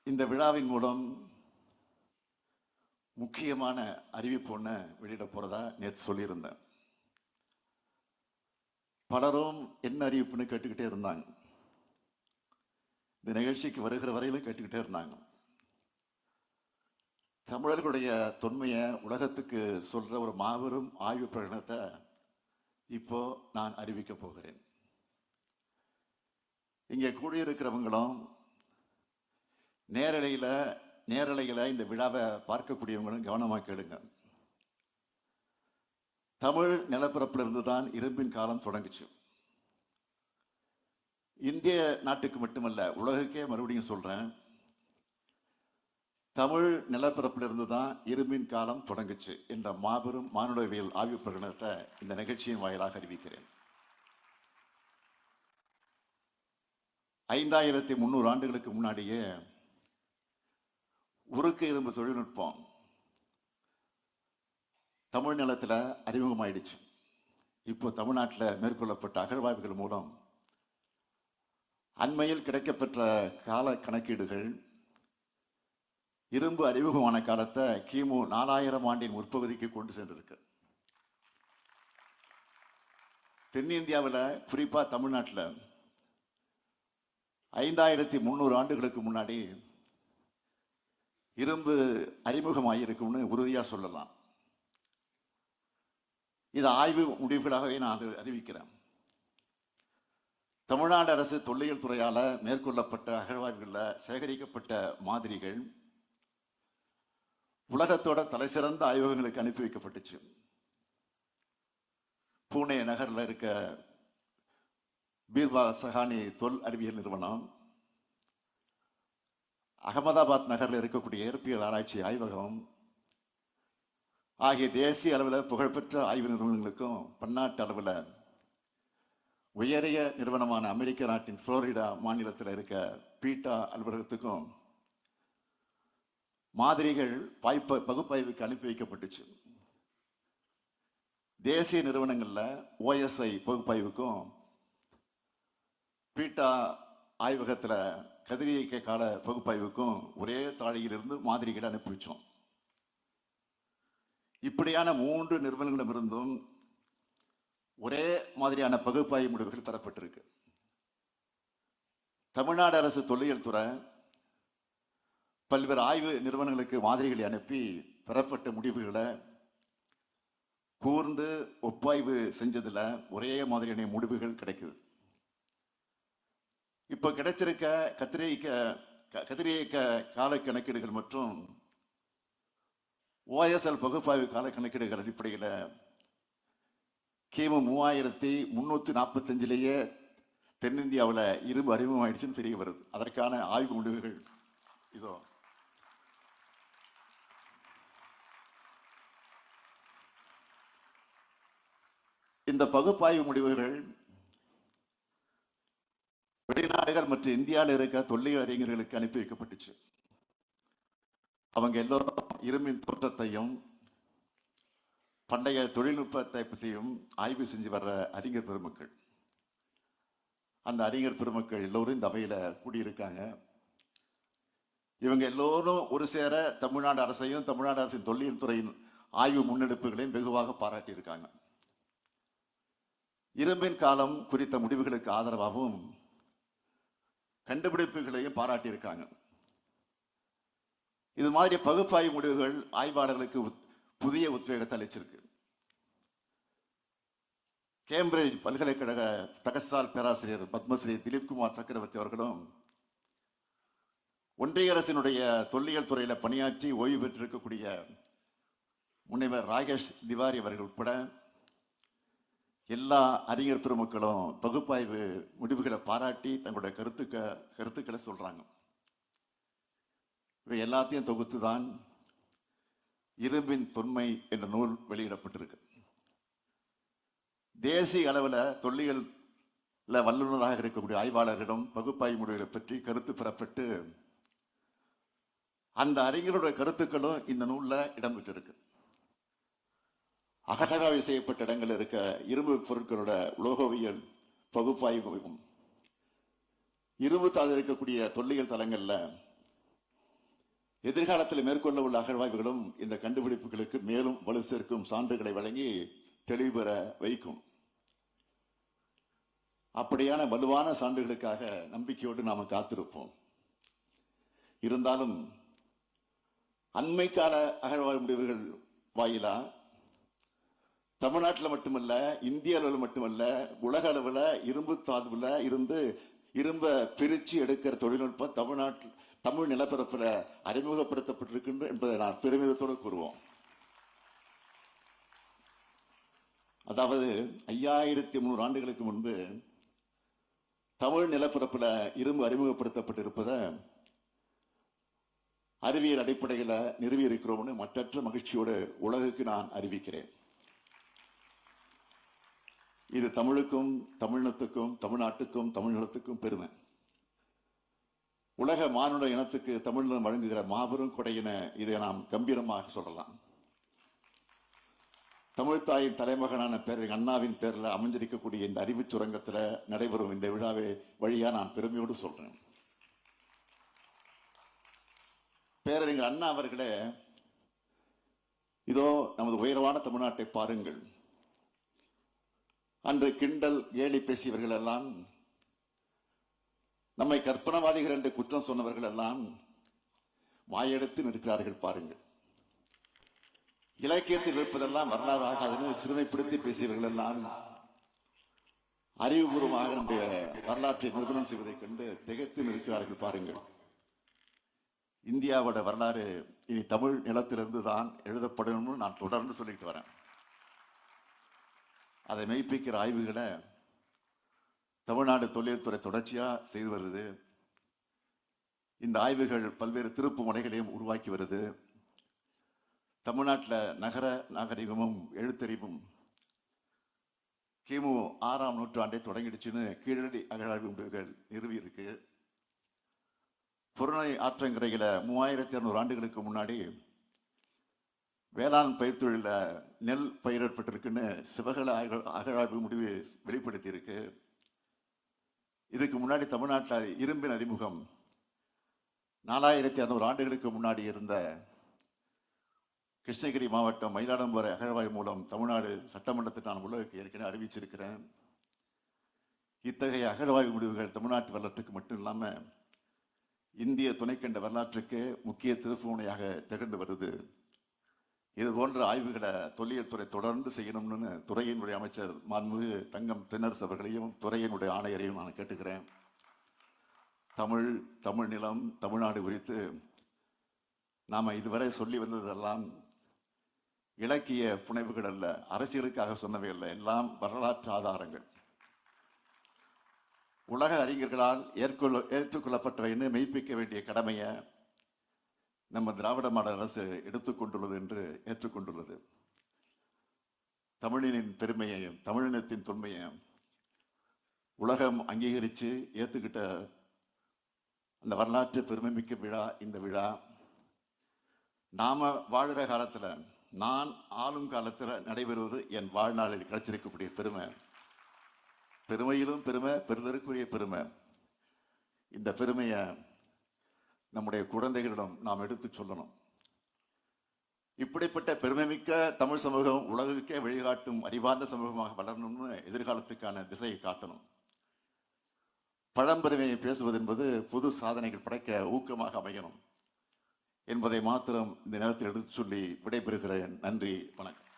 இந்த விழாவின் மூலம் முக்கியமான அறிவிப்பு ஒன்று வெளியிட போறதா நேற்று சொல்லியிருந்தேன். பலரும் என்ன அறிவிப்புன்னு கேட்டுக்கிட்டே இருந்தாங்க. இந்த நிகழ்ச்சிக்கு வருகிற வரையிலும் கேட்டுக்கிட்டே இருந்தாங்க. தமிழர்களுடைய தொன்மையை உலகத்துக்கு சொல்ற ஒரு மாபெரும் ஆய்வு பிரகடனத்தை இப்போ நான் அறிவிக்க போகிறேன். இங்கே கூடியிருக்கிறவங்களும் நேரலையில இந்த விழாவை பார்க்கக்கூடியவங்களும் கவனமாக கேளுங்க. தமிழ் நிலப்பரப்பிலிருந்து தான் இரும்பின் காலம் தொடங்குச்சு. இந்திய நாட்டுக்கு மட்டுமல்ல, உலகுக்கே மறுபடியும் சொல்றேன், தமிழ் நிலப்பரப்பிலிருந்து தான் இரும்பின் காலம் தொடங்குச்சு என்ற மாபெரும் மானுடவியல் ஆய்வு பிரகடனத்தை இந்த நிகழ்ச்சியின் வாயிலாக அறிவிக்கிறேன். 5300 ஆண்டுகளுக்கு முன்னாடியே உருக்கு இரும்பு தொழில்நுட்பம் தமிழ் நிலத்தில் அறிமுகமாயிடுச்சு. இப்போ தமிழ்நாட்டில் மேற்கொள்ளப்பட்ட அகழ்வாய்வுகள் மூலம் அண்மையில் கிடைக்கப்பெற்ற கால கணக்கீடுகள் இரும்பு அறிமுகமான காலத்தை கிமு 4000 ஆண்டின் முற்பகுதிக்கு கொண்டு சென்றிருக்கு. தென்னிந்தியாவில் குறிப்பா தமிழ்நாட்டில் 5300 ஆண்டுகளுக்கு முன்னாடி இரும்பு அறிமுகமாயிருக்கும்னு உறுதியா சொல்லலாம். இது ஆய்வு முடிவுகளாகவே நான் அறிவிக்கிறேன். தமிழ்நாடு அரசு தொல்லியல் துறையால மேற்கொள்ளப்பட்ட அகழ்வாய்வுகளில் சேகரிக்கப்பட்ட மாதிரிகள் உலகத்தோட தலைசிறந்த ஆய்வகங்களுக்கு அனுப்பி வைக்கப்பட்டுச்சு. பூனே நகரில் இருக்க பீர்பால் சஹானி தொல் அறிவியல் நிறுவனம், அகமதாபாத் நகரில் இருக்கக்கூடிய இயற்பியல் ஆராய்ச்சி ஆய்வகம் ஆகிய தேசிய அளவில் புகழ்பெற்ற ஆய்வு நிறுவனங்களுக்கும் பன்னாட்டு அளவில் உயரிய நிறுவனமான அமெரிக்க நாட்டின் புளோரிடா மாநிலத்தில் இருக்க பீட்டா அலுவலகத்துக்கும் மாதிரிகள் பகுப்பாய்வுக்கு அனுப்பி வைக்கப்பட்டுச்சு. தேசிய நிறுவனங்கள்ல OSI பகுப்பாய்வுக்கும் பீட்டா ஆய்வகத்துல கதிரியக்க கால பகுப்பாய்வுக்கும் ஒரே தாழியிலிருந்து மாதிரிகளை அனுப்பி வச்சோம். இப்படியான 3 நிறுவனங்களிடமிருந்தும் ஒரே மாதிரியான பகுப்பாய்வு முடிவுகள் பெறப்பட்டிருக்கு. தமிழ்நாடு அரசு தொல்லியல் துறை பல்வேறு ஆய்வு நிறுவனங்களுக்கு மாதிரிகளை அனுப்பி பெறப்பட்ட முடிவுகளை கூர்ந்து ஒப்பாய்வு செஞ்சதுல ஒரே மாதிரியான முடிவுகள் கிடைக்குது. இப்ப கிடைச்சிருக்க கதிரியக்க கால கணக்கீடுகள் மற்றும் OSL பகுப்பாய்வு கால கணக்கீடுகள் அடிப்படையில் கிமு 3345 தென்னிந்தியாவில் இரும்பு அறிமுகமாயிடுச்சுன்னு தெரிய வருது. அதற்கான ஆய்வு முடிவுகள் இதோ. இந்த பகுப்பாய்வு முடிவுகள் வெளிநாடுகள் மற்றும் இந்தியாவில் இருக்க தொல்லியல் அறிஞர்களுக்கு அனுப்பி வைக்கப்பட்டுச்சு. அவங்க எல்லோரும் இரும்பின் தோற்றத்தையும் பண்டைய தொழில்நுட்பத்தை பற்றியும் ஆய்வு செஞ்சு வர்ற அறிஞர் பெருமக்கள். அந்த அறிஞர் பெருமக்கள் எல்லோரும் இந்த அவையில கூடியிருக்காங்க. இவங்க எல்லோரும் ஒரு சேர தமிழ்நாடு அரசையும் தமிழ்நாடு அரசின் தொல்லியல் துறையின் ஆய்வு முன்னெடுப்புகளையும் வெகுவாக பாராட்டியிருக்காங்க. இரும்பின் காலம் குறித்த முடிவுகளுக்கு ஆதரவாகவும் கண்டுபிடிப்புகளையும் பாராட்டியிருக்காங்க. இது மாதிரி பகுப்பாய்வு முடிவுகள் ஆய்வாளர்களுக்கு புதிய உத்வேகத்தை அளிச்சிருக்கு. கேம்பிரிட்ஜ் பல்கலைக்கழக தகசால் பேராசிரியர் பத்மஸ்ரீ திலீப்குமார் சக்கரவர்த்தி அவர்களும் ஒன்றிய அரசினுடைய தொல்லியல் துறையில பணியாற்றி ஓய்வு பெற்றிருக்கக்கூடிய முனைவர் ராகேஷ் திவாரி அவர்கள் உட்பட எல்லா அறிஞர் பெருமக்களும் பகுப்பாய்வு முடிவுகளை பாராட்டி தங்களுடைய கருத்துக்களை சொல்றாங்க. இவை எல்லாத்தையும் தொகுத்துதான் இரும்பின் தொன்மை என்ற நூல் வெளியிடப்பட்டிருக்கு. தேசிய அளவில் தொல்லியல் வல்லுநராக இருக்கக்கூடிய ஆய்வாளர்களிடம் பகுப்பாய்வு முடிவுகளை பற்றி கருத்து பெறப்பட்டு அந்த அறிஞருடைய கருத்துக்களும் இந்த நூல்ல இடம்பெற்றிருக்கு. அகழ்வாய்வு செய்யப்பட்ட இடங்கள் இருக்க இரும்பு பொருட்களோட உலோகவியல் பகுப்பாய்வும் இரும்பு தாது இருக்கக்கூடிய தொல்லியல் தலங்கள்ல எதிர்காலத்தில் மேற்கொள்ள உள்ள அகழ்வாய்வுகளும் இந்த கண்டுபிடிப்புகளுக்கு மேலும் வலு சேர்க்கும் சான்றுகளை வழங்கி தெளிவு பெற வைக்கும். அப்படியான வலுவான சான்றுகளுக்காக நம்பிக்கையோடு நாம காத்திருப்போம். இருந்தாலும் அண்மை கால அகழ்வாய்வு முடிவுகள் வாயிலா தமிழ்நாட்டில் மட்டுமல்ல, இந்திய அளவில் மட்டுமல்ல, உலக அளவில் இரும்பு தாதுவில் இருந்து இரும்ப பிரிச்சு எடுக்கிற தொழில்நுட்பம் தமிழ்நாட்டில் தமிழ் நிலப்பரப்புல அறிமுகப்படுத்தப்பட்டிருக்கின்ற என்பதை நான் பெருமிதத்தோடு கூறுவோம். அதாவது 5300 ஆண்டுகளுக்கு முன்பு தமிழ் நிலப்பரப்புல இரும்பு அறிமுகப்படுத்தப்பட்டிருப்பத அறிவியல் அடிப்படையில் நிறுவி இருக்கிறோம்னு மற்றற்ற மகிழ்ச்சியோடு உலகுக்கு நான் அறிவிக்கிறேன். இது தமிழுக்கும், தமிழினத்துக்கும், தமிழ்நாட்டுக்கும், தமிழ்நிலத்துக்கும் பெருமை. உலக மானுட இனத்துக்கு தமிழினம் வழங்குகிற மாபெரும் கொடையின இதை நாம் கம்பீரமாக சொல்லலாம். தமிழ்த்தாயின் தலைமகனான பேரறிஞர் அண்ணாவின் பேர்ல அமைஞ்சிருக்கக்கூடிய இந்த அறிவு சுரங்கத்தில் நடைபெறும் இந்த விழாவை வழியா நான் பெருமையோடு சொல்றேன். பேரறிஞர் அண்ணா அவர்களே, இதோ நமது உயர்வான தமிழ்நாட்டை பாருங்கள். அன்று கிண்டல் கேலி பேசியவர்கள் எல்லாம், நம்மை கற்பனவாதிகள் என்று குற்றம் சொன்னவர்கள் எல்லாம் வாயெடுத்து நிற்கிறார்கள் பாருங்கள். இலக்கியத்தில் இருப்பதெல்லாம் வரலாறு ஆகாதுன்னு சிறுமைப்படுத்தி பேசியவர்கள் எல்லாம் அறிவுபூர்வமாக நம்முடைய வரலாற்றை நிரூபணம் செய்வதைக் கண்டு திகைத்து நிற்கிறார்கள் பாருங்கள். இந்தியாவோட வரலாறு இனி தமிழ் நிலத்திலிருந்து தான் எழுதப்படணும்னு நான் தொடர்ந்து சொல்லிட்டு வரேன். அதை மெய்ப்பிக்கிற ஆய்வுகளை தமிழ்நாடு தொழில்துறை தொடர்ச்சியா செய்து வருது. இந்த ஆய்வுகள் பல்வேறு திருப்பு முனைகளையும் உருவாக்கி வருது. தமிழ்நாட்டில் நகர நாகரிகமும் எழுத்தறிவும் கிமு 6ஆம் நூற்றாண்டை தொடங்கிடுச்சுன்னு கீழடி அகழ்வாய்வு முடிவுகள் நிறுவி இருக்கு. புறநை ஆற்றங்கரையில 3200 ஆண்டுகளுக்கு முன்னாடி வேளாண் பயிர் தொழில நெல் பயிரிடப்பட்டிருக்குன்னு சிவகல அகழ்வாய்வு முடிவு வெளிப்படுத்தி இருக்கு. இதுக்கு முன்னாடி தமிழ்நாட்டில் இரும்பின் அறிமுகம் 4600 ஆண்டுகளுக்கு முன்னாடி இருந்த கிருஷ்ணகிரி மாவட்டம் மயிலாடுதுறை அகழ்வாய்வு மூலம் தமிழ்நாடு சட்டமன்றத்தில் நான் உலகுக்கு ஏற்கனவே அறிவிச்சிருக்கிறேன். இத்தகைய அகழ்வாய்வு முடிவுகள் தமிழ்நாட்டு வரலாற்றுக்கு மட்டும் இல்லாம இந்திய துணைக்கண்ட வரலாற்றுக்கு முக்கிய திருப்புமுனையாக திகழ்ந்து வருது. இது போன்ற ஆய்வுகளை தொல்லியல் துறை தொடர்ந்து செய்யணும்னு துறையினுடைய அமைச்சர் மாண்புமிகு தங்கம் தென்னரசு அவர்களையும் துறையினுடைய ஆணையரையும் நான் கேட்டுக்கிறேன். தமிழ் நிலம், தமிழ்நாடு குறித்து நாம இதுவரை சொல்லி வந்ததெல்லாம் இலக்கிய புனைவுகள் அல்ல, அரசியலுக்காக சொன்னவை அல்ல, எல்லாம் வரலாற்று ஆதாரங்கள். உலக அறிஞர்களால் ஏற்றுக்கொள்ளப்பட்டவைன்னு மெய்ப்பிக்க வேண்டிய கடமையை நம்ம திராவிட மாடல் அரசு எடுத்துக்கொண்டுள்ளது என்று ஏற்றுக்கொண்டுள்ளது. தமிழினின் பெருமையையும் தமிழினத்தின் தொன்மையையும் உலகம் அங்கீகரித்து ஏற்றுக்கிட்ட அந்த வரலாற்று பெருமை மிக்க விழா இந்த விழா. நாம வாழுற காலத்துல, நான் ஆளும் காலத்துல நடைபெறுவது என் வாழ்நாளில் கிடைச்சிருக்கக்கூடிய பெருமை. பெருமையிலும் பெருமை, பெருதற்குரிய பெருமை. இந்த பெருமையை நம்முடைய குழந்தைகளிடம் நாம் எடுத்து சொல்லணும். இப்படிப்பட்ட பெருமைமிக்க தமிழ் சமூகம் உலகுக்கே வழிகாட்டும் அறிவார்ந்த சமூகமாக வளரணும்னு எதிர்காலத்துக்கான திசையை காட்டணும். பழம்பெருமையை பேசுவது என்பது புது சாதனைகள் படைக்க ஊக்கமாக அமையணும் என்பதை மாத்திரம் இந்த நேரத்தில் எடுத்து சொல்லி விடைபெறுகிறேன். நன்றி, வணக்கம்.